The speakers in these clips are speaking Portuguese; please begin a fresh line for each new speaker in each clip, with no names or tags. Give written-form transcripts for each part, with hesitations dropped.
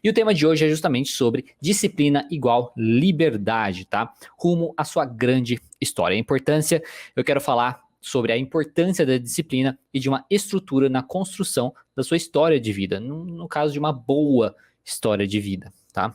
E o tema de hoje é justamente sobre disciplina igual liberdade, tá? Rumo à sua grande história. A importância, eu quero falar sobre a importância da disciplina e de uma estrutura na construção da sua história de vida, no caso de uma boa história de vida, tá?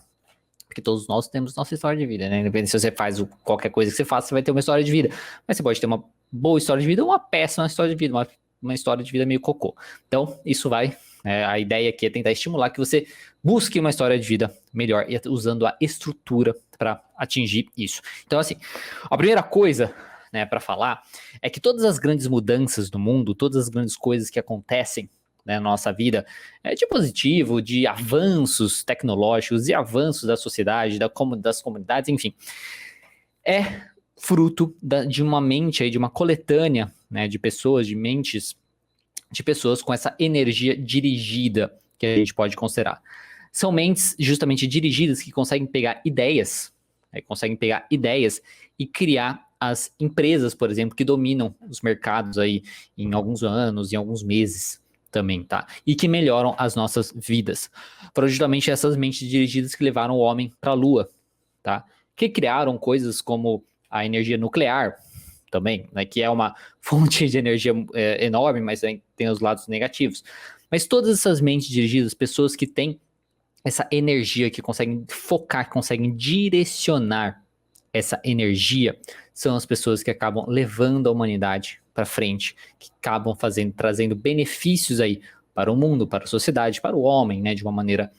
Porque todos nós temos nossa história de vida, né? Independente se você faz qualquer coisa que você faça, você vai ter uma história de vida. Mas você pode ter uma boa história de vida ou uma péssima história de vida, uma história de vida meio cocô. Então, isso vai... a ideia aqui é tentar estimular que você busque uma história de vida melhor e usando a estrutura para atingir isso. Então, assim, a primeira coisa, né, para falar é que todas as grandes mudanças do mundo, todas as grandes coisas que acontecem, né, na nossa vida, de positivo, de avanços tecnológicos e avanços da sociedade, das comunidades, enfim, é fruto de uma mente, aí, de uma coletânea, né, de pessoas, de mentes, de pessoas com essa energia dirigida que a gente pode considerar. São mentes justamente dirigidas que conseguem pegar ideias, e criar as empresas, por exemplo, que dominam os mercados aí em alguns anos, em alguns meses também, tá? E que melhoram as nossas vidas. Foram justamente essas mentes dirigidas que levaram o homem para a Lua, tá? Que criaram coisas como a energia nuclear também, né? Que é uma fonte de energia enorme, mas tem os lados negativos. Mas todas essas mentes dirigidas, pessoas que têm essa energia, que conseguem focar, que conseguem direcionar essa energia, são as pessoas que acabam levando a humanidade para frente, que acabam trazendo benefícios aí para o mundo, para a sociedade, para o homem, né, de uma maneira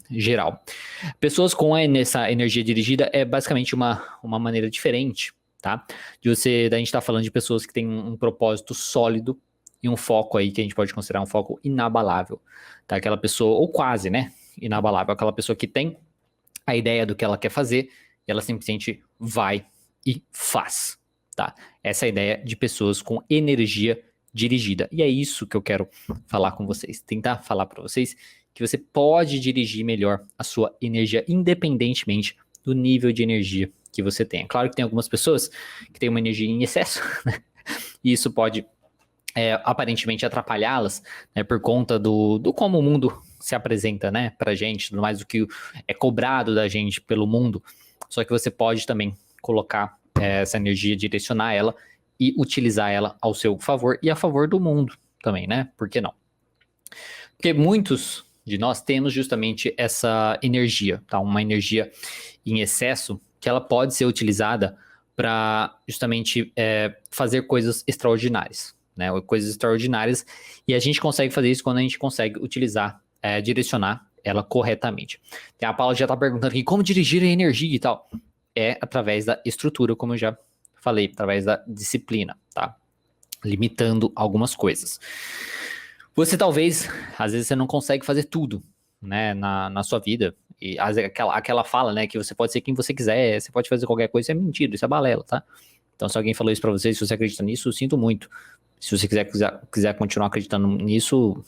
geral. Pessoas com essa energia dirigida é basicamente uma maneira diferente, tá? Da gente tá falando de pessoas que têm um propósito sólido e um foco aí que a gente pode considerar um foco inabalável, tá? Aquela pessoa, ou quase, né, inabalável, aquela pessoa que tem a ideia do que ela quer fazer e ela simplesmente vai e faz, tá? Essa é a ideia de pessoas com energia dirigida. E é isso que eu quero falar com vocês, tentar falar para vocês que você pode dirigir melhor a sua energia independentemente do nível de energia que você tem. É claro que tem algumas pessoas que têm uma energia em excesso, né? E isso pode aparentemente atrapalhá-las, né, por conta do como o mundo se apresenta, né, pra gente, tudo mais do que é cobrado da gente pelo mundo. Só que você pode também colocar essa energia, direcionar ela e utilizar ela ao seu favor e a favor do mundo também, né? Por que não? Porque muitos de nós temos justamente essa energia, tá? Uma energia em excesso que ela pode ser utilizada para justamente fazer coisas extraordinárias, né? Coisas extraordinárias, e a gente consegue fazer isso quando a gente consegue utilizar, direcionar ela corretamente. A Paula já está perguntando aqui como dirigir a energia e tal. É através da estrutura, como eu já falei, através da disciplina, tá? Limitando algumas coisas. Você talvez, às vezes você não consegue fazer tudo, né, na sua vida. E aquela fala, né, que você pode ser quem você quiser, você pode fazer qualquer coisa, isso é mentira, isso é balela, tá? Então se alguém falou isso pra você, se você acredita nisso, eu sinto muito. Se você quiser continuar acreditando nisso,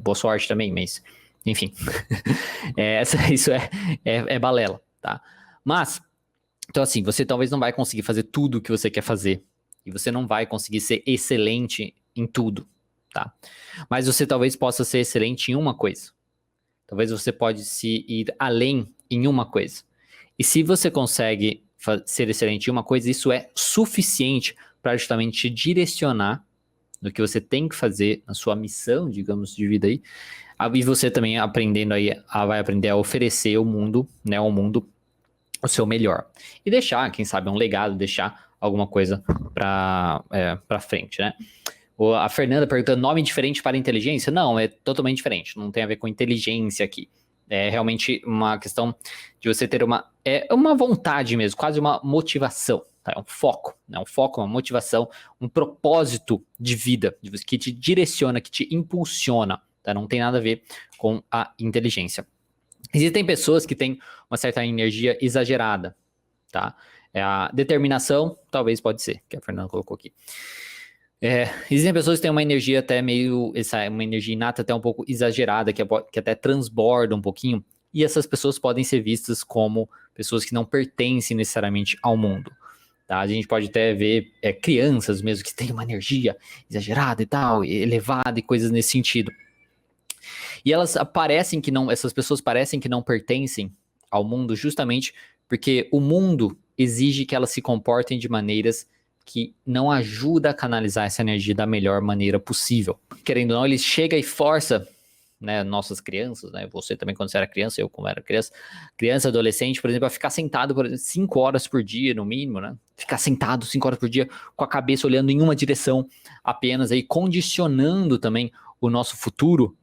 boa sorte também, mas enfim. Isso é balela, tá? Mas, então assim, você talvez não vai conseguir fazer tudo o que você quer fazer. E você não vai conseguir ser excelente em tudo, tá? Mas você talvez possa ser excelente em uma coisa. Talvez você pode se ir além em uma coisa. E se você consegue ser excelente em uma coisa, isso é suficiente para justamente te direcionar no que você tem que fazer, na sua missão, digamos, de vida aí. E você também aprendendo aí, vai aprender a oferecer ao mundo, né, ao mundo o seu melhor. E deixar, quem sabe, um legado, deixar alguma coisa para frente, né? A Fernanda perguntando, nome diferente para inteligência? Não, é totalmente diferente, não tem a ver com inteligência aqui. É realmente uma questão de você ter uma vontade mesmo, quase uma motivação, tá? É um foco, né? Um foco, uma motivação, um propósito de vida, que te direciona, que te impulsiona, tá? Não tem nada a ver com a inteligência. Existem pessoas que têm uma certa energia exagerada, tá? A determinação, talvez pode ser, que a Fernanda colocou aqui. Existem pessoas que têm uma energia até uma energia inata até um pouco exagerada, que até transborda um pouquinho, e essas pessoas podem ser vistas como pessoas que não pertencem necessariamente ao mundo, tá? A gente pode até ver crianças mesmo que têm uma energia exagerada e tal, elevada e coisas nesse sentido. E essas pessoas parecem que não pertencem ao mundo justamente porque o mundo exige que elas se comportem de maneiras que não ajudam a canalizar essa energia da melhor maneira possível. Querendo ou não, ele chega e força, né, nossas crianças, né, você também quando você era criança, eu como era criança, adolescente, por exemplo, a ficar sentado por exemplo, 5 horas por dia, no mínimo, né, ficar sentado 5 horas por dia com a cabeça olhando em uma direção apenas, aí condicionando também o nosso futuro.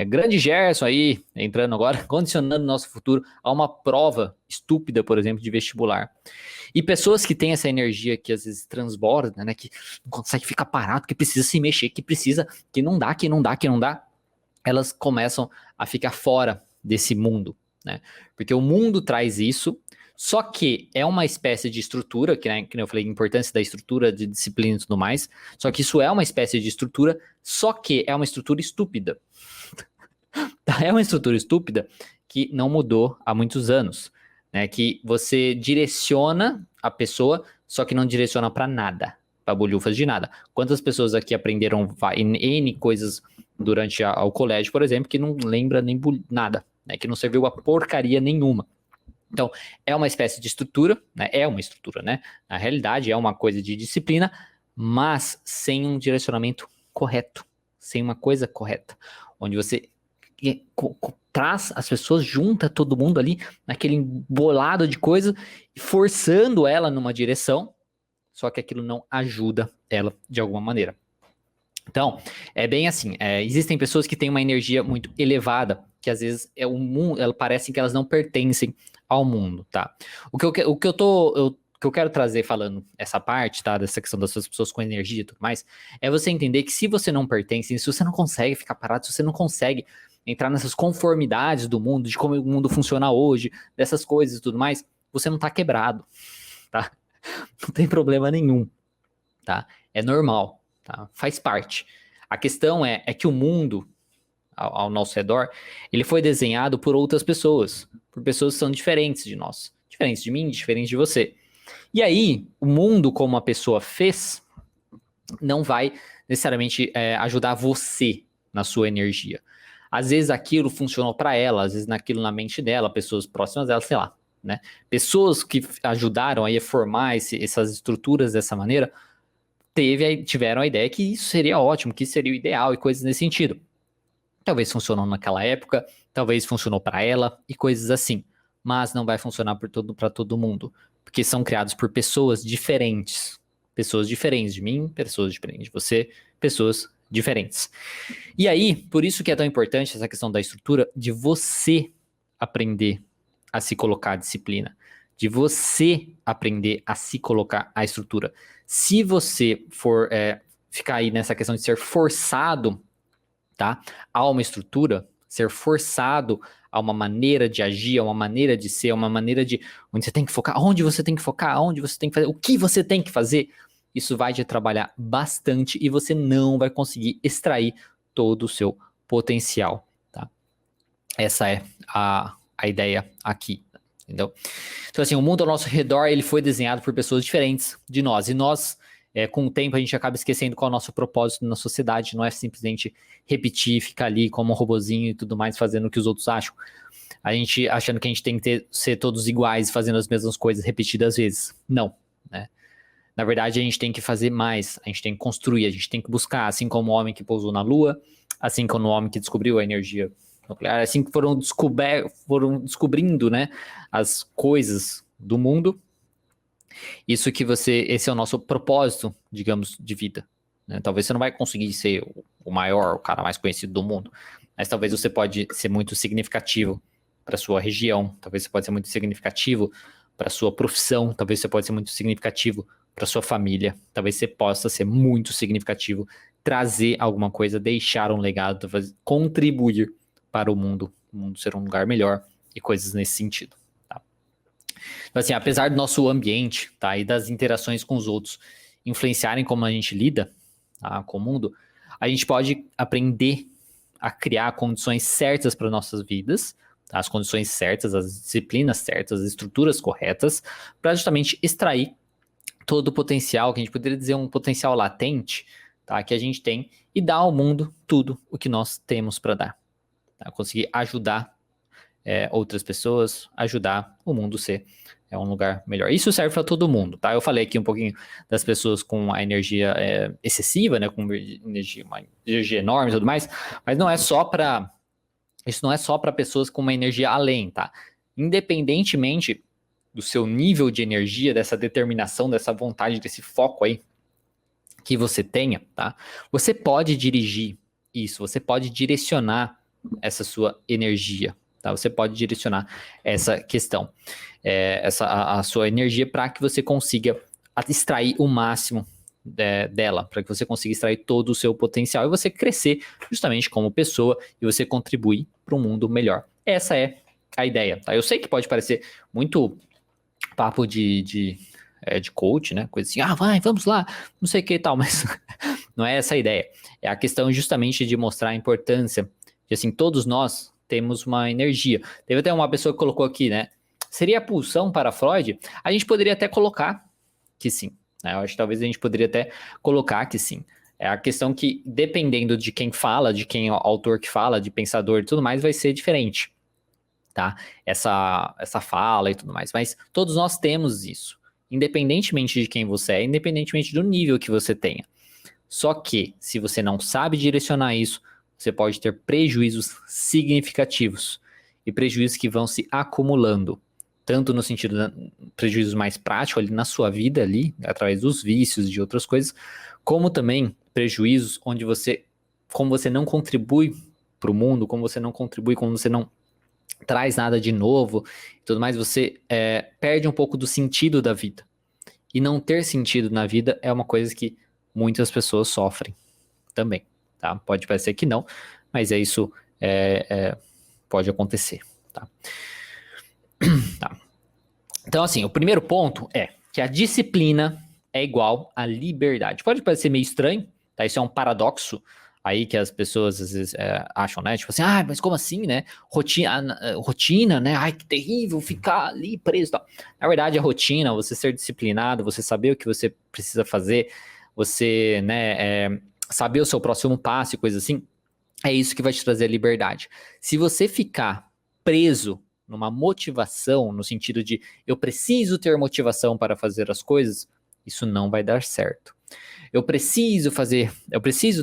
Grande Gerson aí, entrando agora, condicionando o nosso futuro a uma prova estúpida, por exemplo, de vestibular. E pessoas que têm essa energia que às vezes transborda, né, que não consegue ficar parado, que precisa se mexer, que não dá, elas começam a ficar fora desse mundo, né? Porque o mundo traz isso, só que é uma espécie de estrutura, que eu falei, a importância da estrutura, de disciplina e tudo mais, só que isso é uma espécie de estrutura, só que é uma estrutura estúpida. É uma estrutura estúpida que não mudou há muitos anos, né? Que você direciona a pessoa, só que não direciona para nada, para bolhufas de nada. Quantas pessoas aqui aprenderam N coisas durante o colégio, por exemplo, que não lembra nem nada, né? Que não serviu a porcaria nenhuma. Então, é uma espécie de estrutura, né? É uma estrutura, né? Na realidade, é uma coisa de disciplina, mas sem um direcionamento correto, sem uma coisa correta, onde você traz as pessoas, junta todo mundo ali naquele bolado de coisa, forçando ela numa direção, só que aquilo não ajuda ela de alguma maneira. Então, é bem assim, existem pessoas que têm uma energia muito elevada, que às vezes parece que elas não pertencem ao mundo, tá? O que eu quero trazer falando essa parte, tá, dessa questão das pessoas com energia e tudo mais, é você entender que se você não pertence, se você não consegue ficar parado, se você não consegue entrar nessas conformidades do mundo, de como o mundo funciona hoje, dessas coisas e tudo mais, você não tá quebrado, tá? Não tem problema nenhum, tá? É normal, tá? Faz parte. A questão é que o mundo ao nosso redor, ele foi desenhado por outras pessoas, por pessoas que são diferentes de nós, diferentes de mim, diferentes de você. E aí, o mundo como a pessoa fez, não vai necessariamente ajudar você na sua energia. Às vezes aquilo funcionou para ela, às vezes naquilo na mente dela, pessoas próximas dela, sei lá, né? Pessoas que ajudaram aí a formar essas estruturas dessa maneira, tiveram a ideia que isso seria ótimo, que isso seria o ideal e coisas nesse sentido. Talvez funcionou naquela época, talvez funcionou para ela e coisas assim, mas não vai funcionar para todo mundo, porque são criados por pessoas diferentes de mim, pessoas diferentes de você, pessoas diferentes. E aí, por isso que é tão importante essa questão da estrutura, de você aprender a se colocar a disciplina, de você aprender a se colocar a estrutura. Se você for ficar aí nessa questão de ser forçado, tá, a uma estrutura, ser forçado a uma maneira de agir, a uma maneira de ser, a uma maneira de onde você tem que focar, onde você tem que focar, onde você tem que fazer, o que você tem que fazer, isso vai te trabalhar bastante e você não vai conseguir extrair todo o seu potencial, tá? Essa é a ideia aqui, entendeu? Então assim, o mundo ao nosso redor, ele foi desenhado por pessoas diferentes de nós, e nós, com o tempo, a gente acaba esquecendo qual é o nosso propósito na sociedade, não é simplesmente repetir, ficar ali como um robozinho e tudo mais, fazendo o que os outros acham. A gente achando que a gente tem que ser todos iguais, fazendo as mesmas coisas repetidas vezes. Não, né? Na verdade, a gente tem que fazer mais, a gente tem que construir, a gente tem que buscar, assim como o homem que pousou na Lua, assim como o homem que descobriu a energia nuclear, assim que foram descobrindo, né, as coisas do mundo. Esse é o nosso propósito, digamos, de vida, né? Talvez você não vai conseguir ser o maior, o cara mais conhecido do mundo, mas talvez você pode ser muito significativo para sua região, talvez você pode ser muito significativo para sua profissão, talvez você pode ser muito significativo para sua família, talvez você possa ser muito significativo, trazer alguma coisa, deixar um legado, contribuir para o mundo ser um lugar melhor e coisas nesse sentido. Então, assim, apesar do nosso ambiente, tá, e das interações com os outros influenciarem como a gente lida, tá, com o mundo, a gente pode aprender a criar condições certas para nossas vidas, tá, as condições certas, as disciplinas certas, as estruturas corretas, para justamente extrair todo o potencial, que a gente poderia dizer um potencial latente, tá, que a gente tem, e dar ao mundo tudo o que nós temos para dar. tá? Conseguir ajudar outras pessoas, ajudar o mundo ser um lugar melhor. Isso serve para todo mundo, tá? Eu falei aqui um pouquinho das pessoas com a energia excessiva, né? Com uma energia enorme e tudo mais, mas não é só para isso, não é só para pessoas com uma energia além, tá? Independentemente do seu nível de energia, dessa determinação, dessa vontade, desse foco aí que você tenha, tá? Você pode dirigir isso, você pode direcionar essa sua energia, tá? Você pode direcionar essa questão, a sua energia para que você consiga extrair o máximo dela, para que você consiga extrair todo o seu potencial e você crescer justamente como pessoa e você contribuir para um mundo melhor. Essa é a ideia, tá? Eu sei que pode parecer muito papo de coach, né? Coisa assim, vamos lá, não sei o que e tal, mas não é essa a ideia. É a questão justamente de mostrar a importância de, assim, todos nós temos uma energia. Teve até uma pessoa que colocou aqui, né? Seria a pulsão para Freud? A gente poderia até colocar que sim, né? Eu acho que talvez a gente poderia até colocar que sim. É a questão que, dependendo de quem fala, de quem é o autor que fala, de pensador e tudo mais, vai ser diferente, tá? Essa fala e tudo mais. Mas todos nós temos isso, independentemente de quem você é, independentemente do nível que você tenha. Só que, se você não sabe direcionar isso, você pode ter prejuízos significativos e prejuízos que vão se acumulando, tanto no sentido de prejuízos mais práticos ali na sua vida ali, através dos vícios, de outras coisas, como também prejuízos onde como você não contribui para o mundo, como você não contribui, como você não traz nada de novo e tudo mais, você perde um pouco do sentido da vida. E não ter sentido na vida é uma coisa que muitas pessoas sofrem também, tá? Pode parecer que não, mas isso pode acontecer, tá? Tá. Então, assim, o primeiro ponto é que a disciplina é igual à liberdade. Pode parecer meio estranho, tá? Isso é um paradoxo aí que as pessoas às vezes acham, né? Tipo assim, mas como assim, né? Rotina, né? Ai, que terrível ficar ali preso e tal. Na verdade, a rotina, você ser disciplinado, você saber o que você precisa fazer, você, né, saber o seu próximo passo e coisa assim, é isso que vai te trazer a liberdade. Se você ficar preso numa motivação, no sentido de eu preciso ter motivação para fazer as coisas, isso não vai dar certo. Eu preciso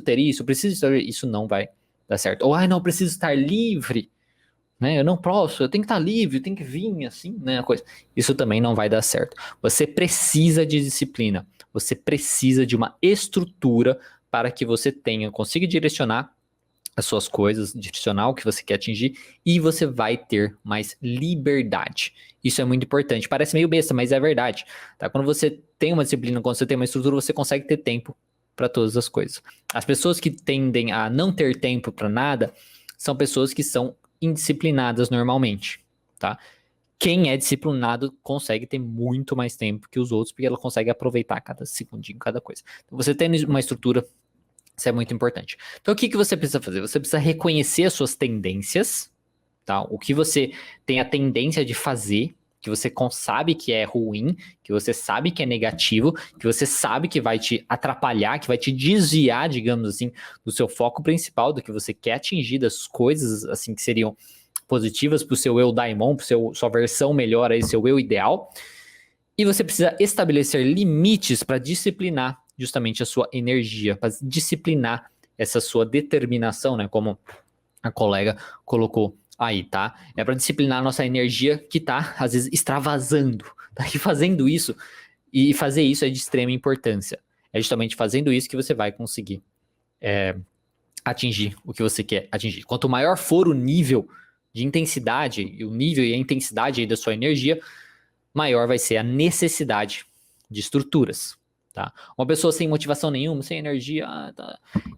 ter isso não vai dar certo. Ou, não, eu preciso estar livre, né? Eu não posso, eu tenho que estar livre, eu tenho que vir, assim, né? A coisa. Isso também não vai dar certo. Você precisa de disciplina, você precisa de uma estrutura para que você consiga direcionar as suas coisas, direcionar o que você quer atingir e você vai ter mais liberdade. Isso é muito importante. Parece meio besta, mas é verdade. Tá? Quando você tem uma disciplina, quando você tem uma estrutura, você consegue ter tempo para todas as coisas. As pessoas que tendem a não ter tempo para nada são pessoas que são indisciplinadas normalmente, tá? Quem é disciplinado consegue ter muito mais tempo que os outros, porque ela consegue aproveitar cada segundinho, cada coisa. Então, você tem uma estrutura, isso é muito importante. Então, o que você precisa fazer? Você precisa reconhecer as suas tendências, tá? O que você tem a tendência de fazer, que você sabe que é ruim, que você sabe que é negativo, que você sabe que vai te atrapalhar, que vai te desviar, digamos assim, do seu foco principal, do que você quer atingir, das coisas, assim, que seriam positivas para o seu eu daimon, para sua versão melhor aí, seu eu ideal. E você precisa estabelecer limites para disciplinar justamente a sua energia, para disciplinar essa sua determinação, né? Como a colega colocou aí, tá? É para disciplinar a nossa energia que tá, às vezes, extravasando. Tá? E fazendo isso, e fazer isso é de extrema importância. É justamente fazendo isso que você vai conseguir atingir o que você quer atingir. Quanto maior for o nível de intensidade, e o nível e a intensidade aí da sua energia, maior vai ser a necessidade de estruturas. Tá? Uma pessoa sem motivação nenhuma, sem energia,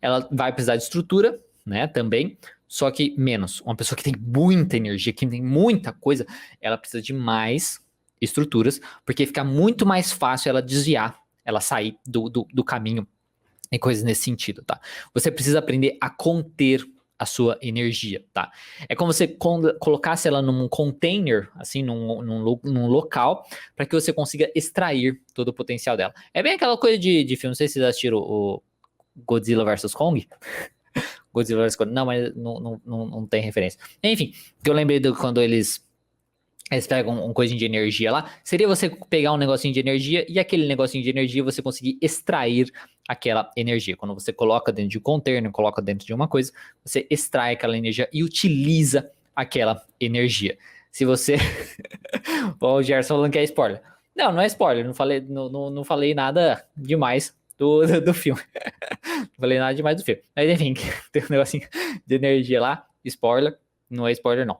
ela vai precisar de estrutura, né, também, só que menos. Uma pessoa que tem muita energia, que tem muita coisa, ela precisa de mais estruturas, porque fica muito mais fácil ela desviar, ela sair do caminho e coisas nesse sentido, tá? Você precisa aprender a conter a sua energia, tá? É como se você colocasse ela num container, assim, num local, para que você consiga extrair todo o potencial dela. É bem aquela coisa de filme, não sei se vocês assistiram o Godzilla vs Kong, Godzilla vs. Kong. Não, mas não tem referência. Enfim, que eu lembrei do quando eles pegam uma coisinha de energia lá, seria você pegar um negocinho de energia e aquele negocinho de energia você conseguir extrair aquela energia. Quando você coloca dentro de um container, coloca dentro de uma coisa, você extrai aquela energia e utiliza aquela energia. Se você... o Gerson falando que é spoiler. Não é spoiler, não falei nada demais do filme. Não falei nada demais do filme. Mas enfim, tem um negocinho de energia lá, spoiler, não é spoiler não.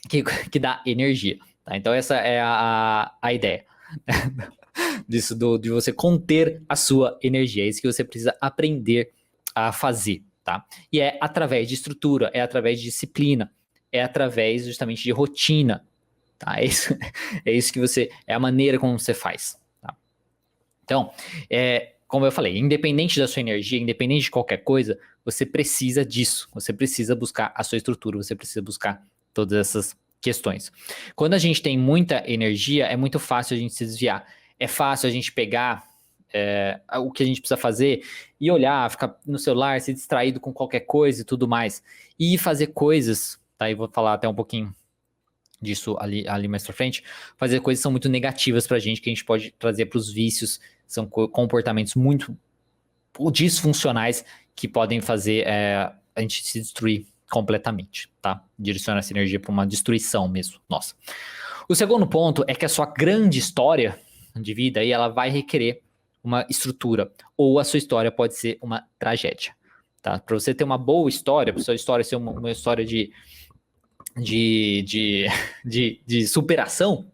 Que dá energia, tá? Então essa é a ideia disso, de você conter a sua energia. É isso que você precisa aprender a fazer, tá? E é através de estrutura, é através de disciplina, é através justamente de rotina, tá? É isso que você, é a maneira como você faz, tá? Então, como eu falei, independente da sua energia, independente de qualquer coisa, você precisa disso, você precisa buscar a sua estrutura, você precisa buscar todas essas questões. Quando a gente tem muita energia, é muito fácil a gente se desviar. É fácil a gente pegar o que a gente precisa fazer e olhar, ficar no celular, se distraído com qualquer coisa e tudo mais. E fazer coisas, tá? E vou falar até um pouquinho disso ali mais pra frente. Fazer coisas que são muito negativas pra gente, que a gente pode trazer pros vícios. São comportamentos muito disfuncionais que podem fazer a gente se destruir completamente, tá? Direcionar essa energia para uma destruição mesmo, nossa. O segundo ponto é que a sua grande história de vida aí, ela vai requerer uma estrutura, ou a sua história pode ser uma tragédia, tá? Para você ter uma boa história, para sua história ser uma história de superação,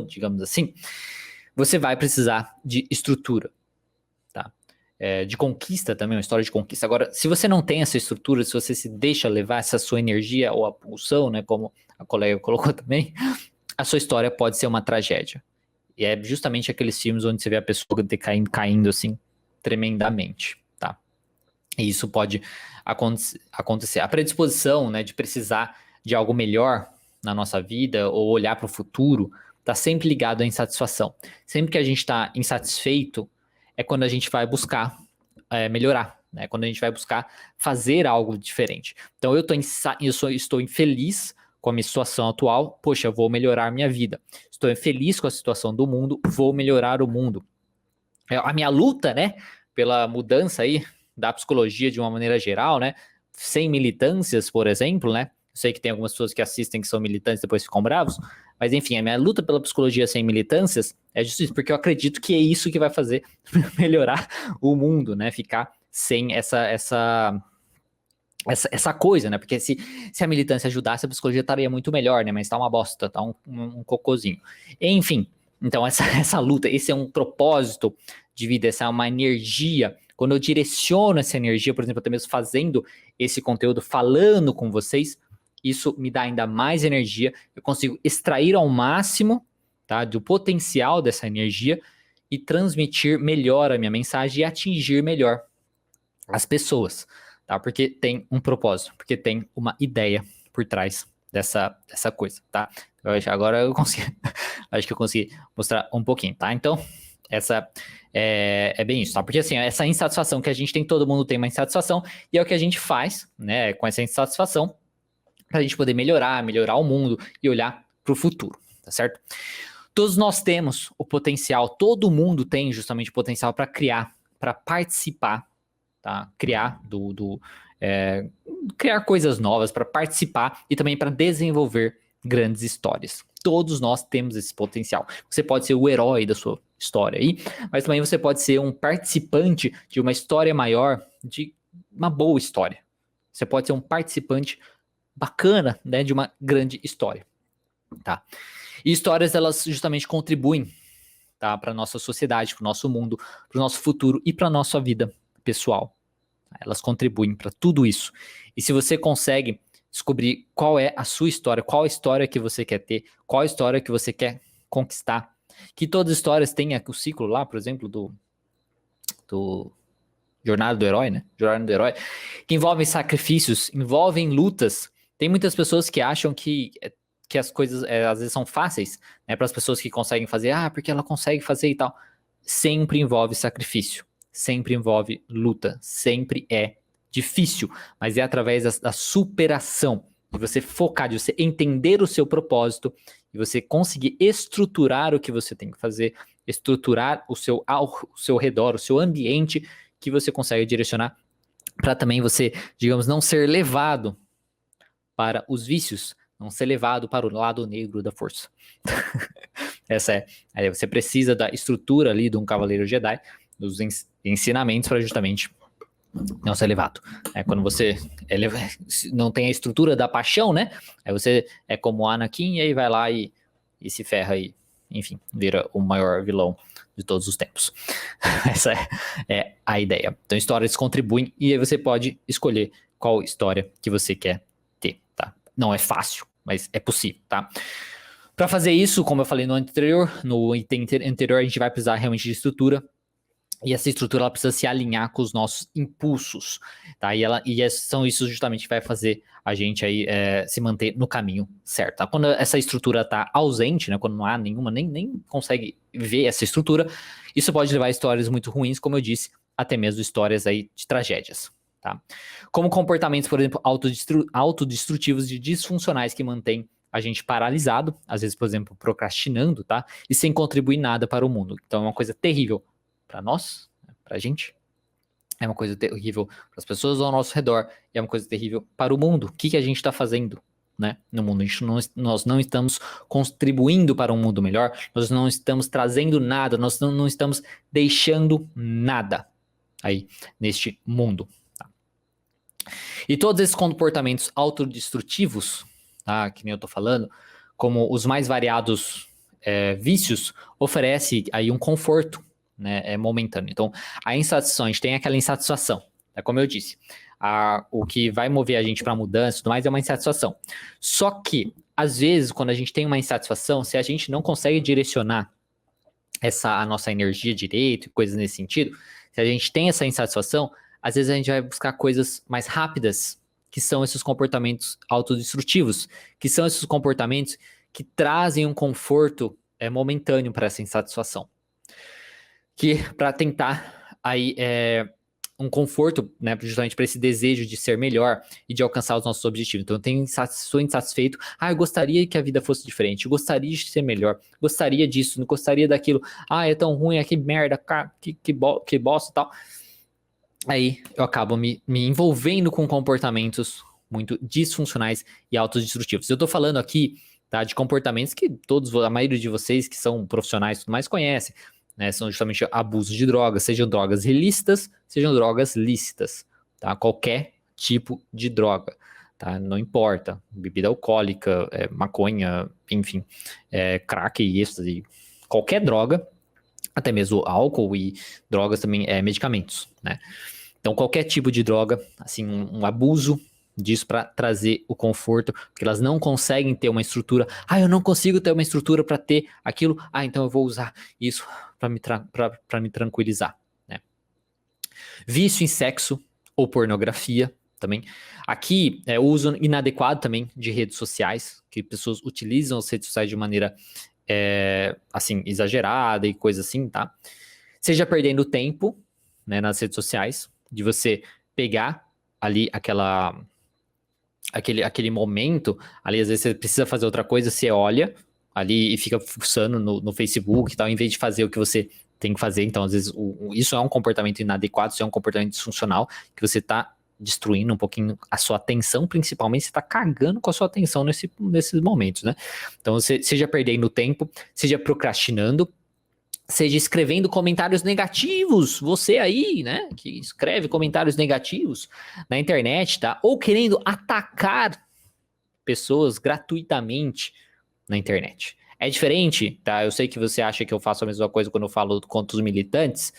digamos assim, você vai precisar de estrutura, tá? De conquista também, uma história de conquista. Agora, se você não tem essa estrutura, se você se deixa levar essa sua energia ou a pulsão, né, como a colega colocou também, a sua história pode ser uma tragédia. E é justamente aqueles filmes onde você vê a pessoa caindo assim, tremendamente, tá? E isso pode acontecer. A predisposição, né, de precisar de algo melhor na nossa vida ou olhar para o futuro está sempre ligado à insatisfação. Sempre que a gente está insatisfeito, é quando a gente vai buscar melhorar, né? Quando a gente vai buscar fazer algo diferente. Então eu estou infeliz com a minha situação atual, poxa, eu vou melhorar minha vida. Estou infeliz com a situação do mundo, vou melhorar o mundo. A minha luta, né, pela mudança aí da psicologia de uma maneira geral, né, sem militâncias, por exemplo, né, eu sei que tem algumas pessoas que assistem que são militantes e depois ficam bravos, mas enfim, a minha luta pela psicologia sem militâncias é justo isso, porque eu acredito que é isso que vai fazer melhorar o mundo, né? Ficar sem essa coisa, né? Porque se a militância ajudasse, a psicologia estaria muito melhor, né? Mas tá uma bosta, tá um cocôzinho. Enfim, então essa luta, esse é um propósito de vida, essa é uma energia. Quando eu direciono essa energia, por exemplo, até mesmo fazendo esse conteúdo, falando com vocês, isso me dá ainda mais energia, eu consigo extrair ao máximo, tá, do potencial dessa energia e transmitir melhor a minha mensagem e atingir melhor as pessoas, tá? Porque tem um propósito, porque tem uma ideia por trás dessa coisa, tá? Agora eu consegui, acho que eu consegui mostrar um pouquinho, tá? Então, essa é bem isso, tá? Porque assim, essa insatisfação que a gente tem, todo mundo tem uma insatisfação, e é o que a gente faz, né, com essa insatisfação, para a gente poder melhorar o mundo e olhar para o futuro, tá certo? Todos nós temos o potencial, todo mundo tem justamente o potencial para criar, para participar, tá? Criar criar coisas novas, para participar e também para desenvolver grandes histórias. Todos nós temos esse potencial. Você pode ser o herói da sua história aí, mas também você pode ser um participante de uma história maior, de uma boa história. Você pode ser um participante bacana, né, de uma grande história, tá? E histórias, elas justamente contribuem, tá, para nossa sociedade, para o nosso mundo, para o nosso futuro e para nossa vida pessoal. Elas contribuem para tudo isso. E se você consegue descobrir qual é a sua história, qual a história que você quer ter, qual a história que você quer conquistar, que todas as histórias têm o ciclo lá, por exemplo, do Jornada do Herói, né? Jornada do Herói, que envolvem sacrifícios, envolvem lutas. Tem muitas pessoas que acham que as coisas às vezes são fáceis, né, para as pessoas que conseguem fazer, porque ela consegue fazer e tal. Sempre envolve sacrifício, sempre envolve luta, sempre é difícil, mas é através da superação, de você focar, de você entender o seu propósito, e você conseguir estruturar o que você tem que fazer, estruturar ao seu redor, o seu ambiente, que você consegue direcionar para também você, digamos, não ser levado para os vícios, não ser levado para o lado negro da força. Essa é. Aí você precisa da estrutura ali de um cavaleiro Jedi, dos ensinamentos para justamente não ser levado. Quando você não tem a estrutura da paixão, né? Aí você é como o Anakin e aí vai lá e se ferra e, enfim, vira o maior vilão de todos os tempos. Essa é a ideia. Então, histórias contribuem e aí você pode escolher qual história que você quer ter, tá? Não é fácil, mas é possível, tá? Para fazer isso, como eu falei no item anterior, a gente vai precisar realmente de estrutura. E essa estrutura ela precisa se alinhar com os nossos impulsos, tá? São isso justamente que vai fazer a gente aí se manter no caminho certo, tá? Quando essa estrutura tá ausente, né? Quando não há nenhuma, nem consegue ver essa estrutura, isso pode levar a histórias muito ruins, como eu disse, até mesmo histórias aí de tragédias, tá? Como comportamentos, por exemplo, autodestrutivos e disfuncionais que mantêm a gente paralisado, às vezes, por exemplo, procrastinando, tá? E sem contribuir nada para o mundo. Então é uma coisa terrível para nós, para a gente, é uma coisa terrível para as pessoas ao nosso redor, e é uma coisa terrível para o mundo. O que a gente está fazendo, né, no mundo? Nós não estamos contribuindo para um mundo melhor, nós não estamos trazendo nada, nós não estamos deixando nada aí neste mundo. Tá? E todos esses comportamentos autodestrutivos, tá, que nem eu estou falando, como os mais variados vícios, oferece aí um conforto, né, momentâneo. Então, a insatisfação, a gente tem aquela insatisfação, como eu disse, o que vai mover a gente para mudança e tudo mais é uma insatisfação. Só que, às vezes, quando a gente tem uma insatisfação, se a gente não consegue direcionar a nossa energia direito e coisas nesse sentido, se a gente tem essa insatisfação, às vezes a gente vai buscar coisas mais rápidas, que são esses comportamentos autodestrutivos, que são esses comportamentos que trazem um conforto momentâneo para essa insatisfação. Que para tentar aí um conforto, né, justamente para esse desejo de ser melhor e de alcançar os nossos objetivos. Então eu sou insatisfeito, eu gostaria que a vida fosse diferente, eu gostaria de ser melhor, gostaria disso, não gostaria daquilo, é tão ruim, que merda, que bosta e tal. Aí eu acabo me envolvendo com comportamentos muito disfuncionais e autodestrutivos. Eu tô falando aqui, tá, de comportamentos que a maioria de vocês que são profissionais e tudo mais conhecem, né, são justamente abusos de drogas, sejam drogas ilícitas, sejam drogas lícitas, tá? Qualquer tipo de droga, tá? Não importa, bebida alcoólica, maconha, enfim, crack e êxtase, qualquer droga, até mesmo álcool e drogas também, medicamentos, né? Então qualquer tipo de droga, assim, um abuso disso para trazer o conforto, porque elas não conseguem ter uma estrutura. Eu não consigo ter uma estrutura para ter aquilo. Então eu vou usar isso para me tranquilizar, né? Vício em sexo ou pornografia também. Aqui o uso inadequado também de redes sociais, que pessoas utilizam as redes sociais de maneira assim, exagerada e coisa assim, tá? Seja perdendo tempo, né, nas redes sociais, de você pegar ali aquele momento, ali às vezes você precisa fazer outra coisa, você olha ali e fica fuçando no Facebook e tal, em vez de fazer o que você tem que fazer. Então, às vezes, isso é um comportamento inadequado, isso é um comportamento disfuncional, que você tá destruindo um pouquinho a sua atenção, principalmente, você tá cagando com a sua atenção nesses momentos, né? Então, seja perdendo tempo, seja procrastinando, seja escrevendo comentários negativos, você aí, né, que escreve comentários negativos na internet, tá? Ou querendo atacar pessoas gratuitamente na internet. É diferente, tá? Eu sei que você acha que eu faço a mesma coisa quando eu falo contra os militantes,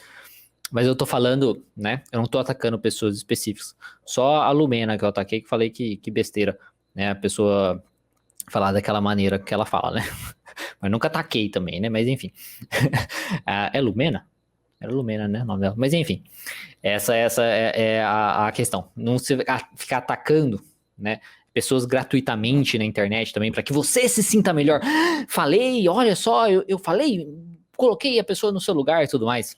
mas eu tô falando, né, eu não tô atacando pessoas específicas. Só a Lumena que eu ataquei, que falei que besteira, né, a pessoa falar daquela maneira que ela fala, né? Mas nunca ataquei também, né? Mas enfim. É Lumena? Era Lumena, né? O nome dela. Mas enfim. Essa é a questão. Não se ficar atacando, né, pessoas gratuitamente na internet também, para que você se sinta melhor. Falei, olha só, eu falei, coloquei a pessoa no seu lugar e tudo mais.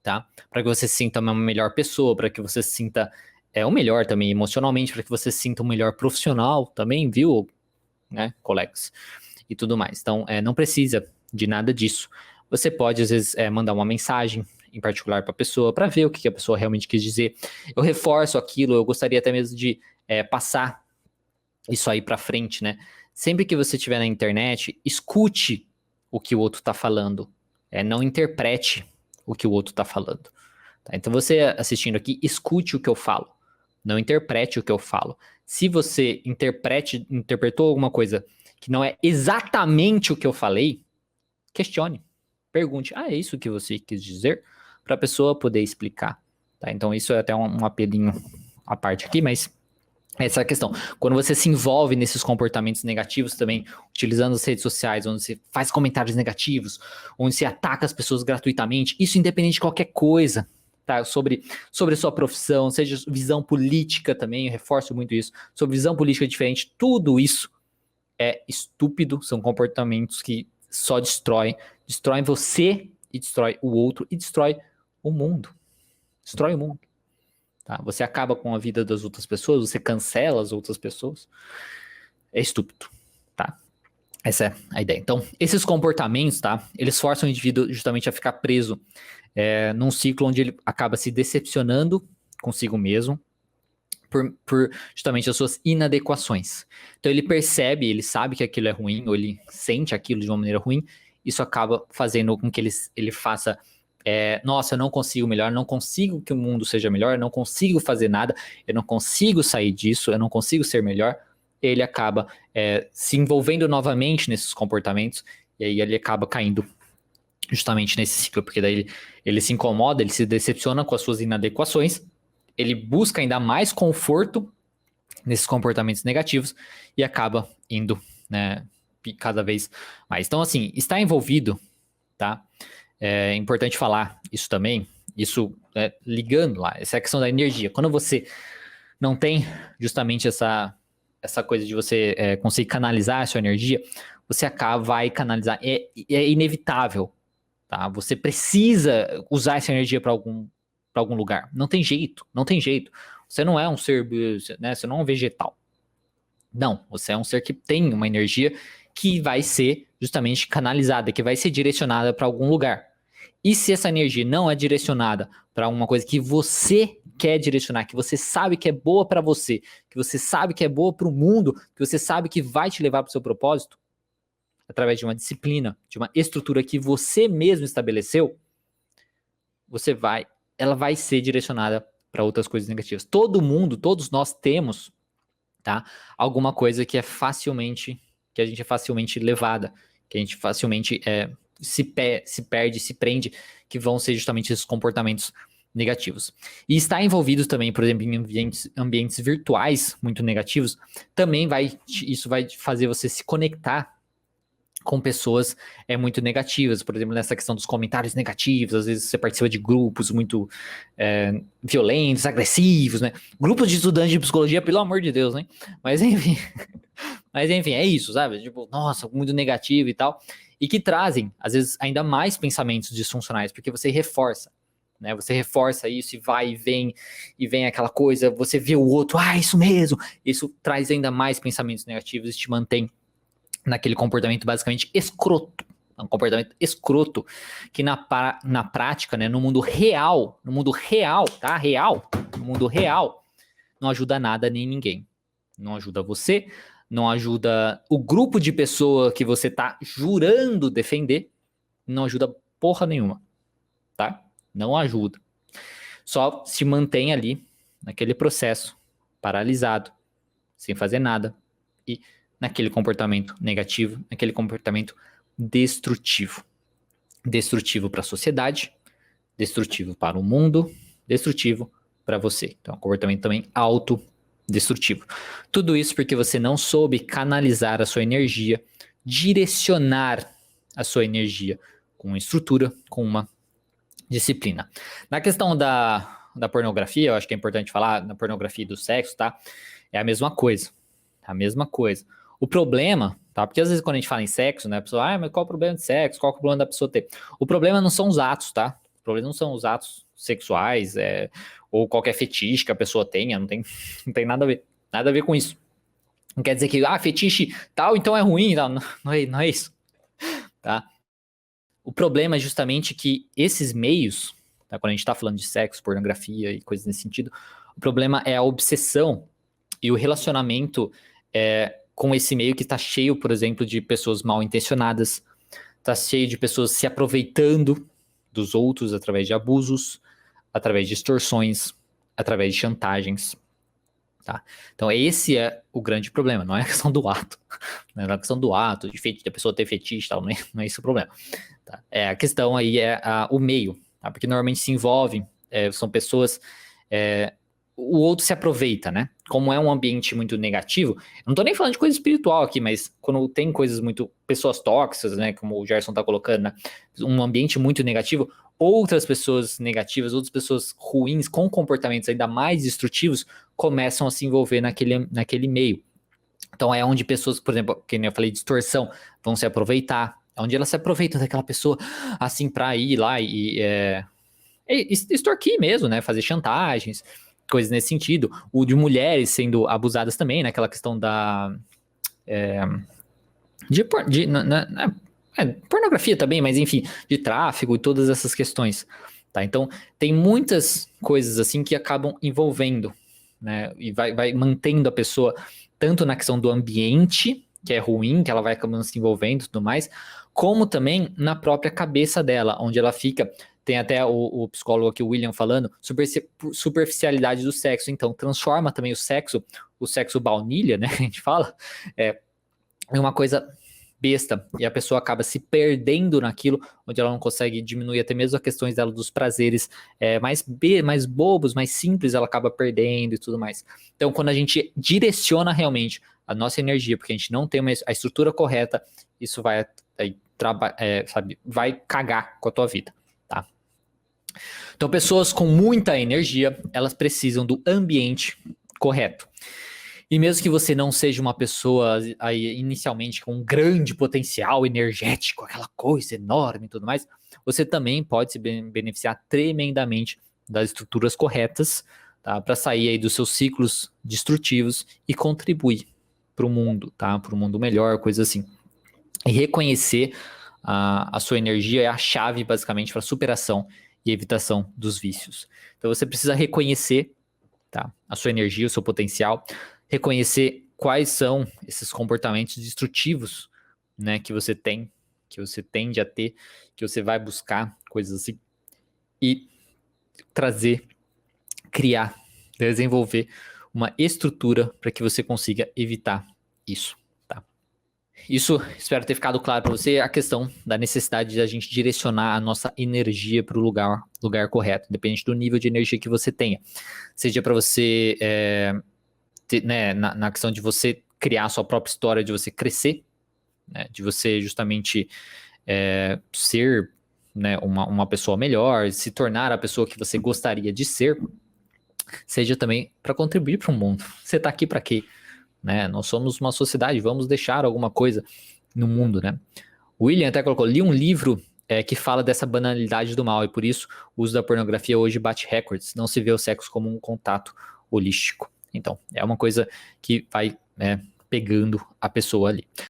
Tá? Para que você se sinta uma melhor pessoa, para que você se sinta é o melhor também emocionalmente, para que você se sinta um melhor profissional também, viu, né, colegas? E tudo mais. Então, não precisa de nada disso. Você pode, às vezes, mandar uma mensagem em particular para a pessoa, para ver o que a pessoa realmente quis dizer. Eu reforço aquilo, eu gostaria até mesmo de passar isso aí para frente, né? Sempre que você estiver na internet, escute o que o outro está falando. Não interprete o que o outro está falando. Tá? Então, você assistindo aqui, escute o que eu falo. Não interprete o que eu falo. Se você interpretou alguma coisa que não é exatamente o que eu falei, questione. Pergunte, é isso que você quis dizer? Para a pessoa poder explicar. Tá? Então, isso é até um apelinho à parte aqui, mas essa é a questão. Quando você se envolve nesses comportamentos negativos também, utilizando as redes sociais, onde você faz comentários negativos, onde você ataca as pessoas gratuitamente, isso independente de qualquer coisa, tá? Sobre a sua profissão, seja visão política também, eu reforço muito isso, sobre visão política diferente, tudo isso é estúpido, são comportamentos que só destroem você e destrói o outro e destrói o mundo. Destrói o mundo. Tá? Você acaba com a vida das outras pessoas, você cancela as outras pessoas. É estúpido, tá? Essa é a ideia. Então, esses comportamentos, tá? Eles forçam o indivíduo justamente a ficar preso num ciclo onde ele acaba se decepcionando consigo mesmo por justamente as suas inadequações. Então, ele percebe, ele sabe que aquilo é ruim, ou ele sente aquilo de uma maneira ruim, isso acaba fazendo com que ele faça nossa, eu não consigo melhor, não consigo que o mundo seja melhor, eu não consigo fazer nada, eu não consigo sair disso, eu não consigo ser melhor. Ele acaba se envolvendo novamente nesses comportamentos, e aí ele acaba caindo justamente nesse ciclo, porque daí ele se incomoda, ele se decepciona com as suas inadequações, ele busca ainda mais conforto nesses comportamentos negativos e acaba indo, né, cada vez mais. Então, assim, está envolvido, tá? É importante falar isso também, isso ligando lá, essa é a questão da energia. Quando você não tem justamente essa coisa de você conseguir canalizar a sua energia, você vai canalizar, é inevitável, tá? Você precisa usar essa energia para algum lugar, não tem jeito, não tem jeito. Você não é um ser, né, você não é um vegetal. Não, você é um ser que tem uma energia que vai ser justamente canalizada, que vai ser direcionada para algum lugar. E se essa energia não é direcionada para uma coisa que você quer direcionar, que você sabe que é boa para você, que você sabe que é boa para o mundo, que você sabe que vai te levar para o seu propósito, através de uma disciplina, de uma estrutura que você mesmo estabeleceu, ela vai ser direcionada para outras coisas negativas. Todo mundo, todos nós temos, tá, alguma coisa que a gente é facilmente levada, que a gente facilmente se perde, se prende, que vão ser justamente esses comportamentos negativos. E estar envolvido também, por exemplo, em ambientes virtuais muito negativos, também isso vai fazer você se conectar com pessoas muito negativas, por exemplo, nessa questão dos comentários negativos, às vezes você participa de grupos muito violentos, agressivos, né? Grupos de estudantes de psicologia, pelo amor de Deus, né? Mas enfim, é isso, sabe? Tipo, nossa, muito negativo e tal. E que trazem, às vezes, ainda mais pensamentos disfuncionais, porque você reforça, né? Você reforça isso e vem aquela coisa, você vê o outro, isso mesmo. Isso traz ainda mais pensamentos negativos e te mantém naquele comportamento basicamente escroto. Um comportamento escroto que na prática, né, no mundo real, tá? No mundo real, não ajuda nada nem ninguém. Não ajuda você, não ajuda o grupo de pessoa que você tá jurando defender, não ajuda porra nenhuma, tá? Não ajuda. Só se mantém ali, naquele processo, paralisado, sem fazer nada, e naquele comportamento negativo, naquele comportamento destrutivo. Destrutivo para a sociedade, destrutivo para o mundo, destrutivo para você. Então, é um comportamento também autodestrutivo. Tudo isso porque você não soube canalizar a sua energia, direcionar a sua energia com uma estrutura, com uma disciplina. Na questão da pornografia, eu acho que é importante falar, na pornografia e do sexo, tá? É a mesma coisa. A mesma coisa. O problema, tá? Porque às vezes quando a gente fala em sexo, né? A pessoa, mas qual o problema de sexo? Qual é o problema da pessoa ter? O problema não são os atos, tá? O problema não são os atos sexuais, ou qualquer fetiche que a pessoa tenha, não tem nada a ver com isso. Não quer dizer que, fetiche tal, então é ruim, tal. Não é isso, tá? O problema é justamente que esses meios, tá, quando a gente tá falando de sexo, pornografia e coisas nesse sentido, o problema é a obsessão e o relacionamento com esse meio que tá cheio, por exemplo, de pessoas mal intencionadas, tá cheio de pessoas se aproveitando dos outros através de abusos, através de extorsões, através de chantagens, tá? Então esse é o grande problema, não é a questão do ato, não é a questão do ato, de a pessoa ter fetiche e tal, não é esse o problema, tá? A questão aí é o meio, tá? Porque normalmente se envolvem, são pessoas, o outro se aproveita, né? Como é um ambiente muito negativo, eu não tô nem falando de coisa espiritual aqui, mas quando tem coisas muito, pessoas tóxicas, né, como o Gerson tá colocando, né, um ambiente muito negativo, outras pessoas negativas, outras pessoas ruins, com comportamentos ainda mais destrutivos, começam a se envolver naquele meio. Então é onde pessoas, por exemplo, que nem eu falei, distorção, vão se aproveitar, é onde elas se aproveitam daquela pessoa, assim, pra ir lá e extorquir mesmo, né, fazer chantagens, coisas nesse sentido. O de mulheres sendo abusadas também, naquela questão da... pornografia também, mas enfim, de tráfico e todas essas questões, tá? Então, tem muitas coisas assim que acabam envolvendo, né? E vai mantendo a pessoa tanto na questão do ambiente, que é ruim, que ela vai acabando se envolvendo e tudo mais, como também na própria cabeça dela, onde ela fica... Tem até o psicólogo aqui, o William, falando sobre superficialidade do sexo. Então, transforma também o sexo baunilha, né, que a gente fala, em uma coisa besta, e a pessoa acaba se perdendo naquilo, onde ela não consegue diminuir até mesmo as questões dela dos prazeres mais bobos, mais simples, ela acaba perdendo e tudo mais. Então, quando a gente direciona realmente a nossa energia, porque a gente não tem a estrutura correta, isso vai cagar com a tua vida, tá? Então, pessoas com muita energia, elas precisam do ambiente correto. E mesmo que você não seja uma pessoa aí, inicialmente com um grande potencial energético, aquela coisa enorme e tudo mais, você também pode se beneficiar tremendamente das estruturas corretas, tá? Para sair aí dos seus ciclos destrutivos e contribuir para o mundo, tá? Para um mundo melhor, coisa assim. E reconhecer a sua energia é a chave, basicamente, para superação e evitação dos vícios. Então você precisa reconhecer, tá, a sua energia, o seu potencial, reconhecer quais são esses comportamentos destrutivos, né, que você tem, que você tende a ter, que você vai buscar, coisas assim, e trazer, criar, desenvolver uma estrutura para que você consiga evitar isso. Isso, espero ter ficado claro para você, a questão da necessidade de a gente direcionar a nossa energia para o lugar correto, depende do nível de energia que você tenha. Seja para você, né, na questão de você criar a sua própria história, de você crescer, né, de você justamente ser, né, uma pessoa melhor, se tornar a pessoa que você gostaria de ser, seja também para contribuir para o mundo. Você está aqui para quê? Né? Nós somos uma sociedade, vamos deixar alguma coisa no mundo, né? O William até colocou, li um livro que fala dessa banalidade do mal, e por isso o uso da pornografia hoje bate recordes, não se vê o sexo como um contato holístico. Então, é uma coisa que vai pegando a pessoa ali.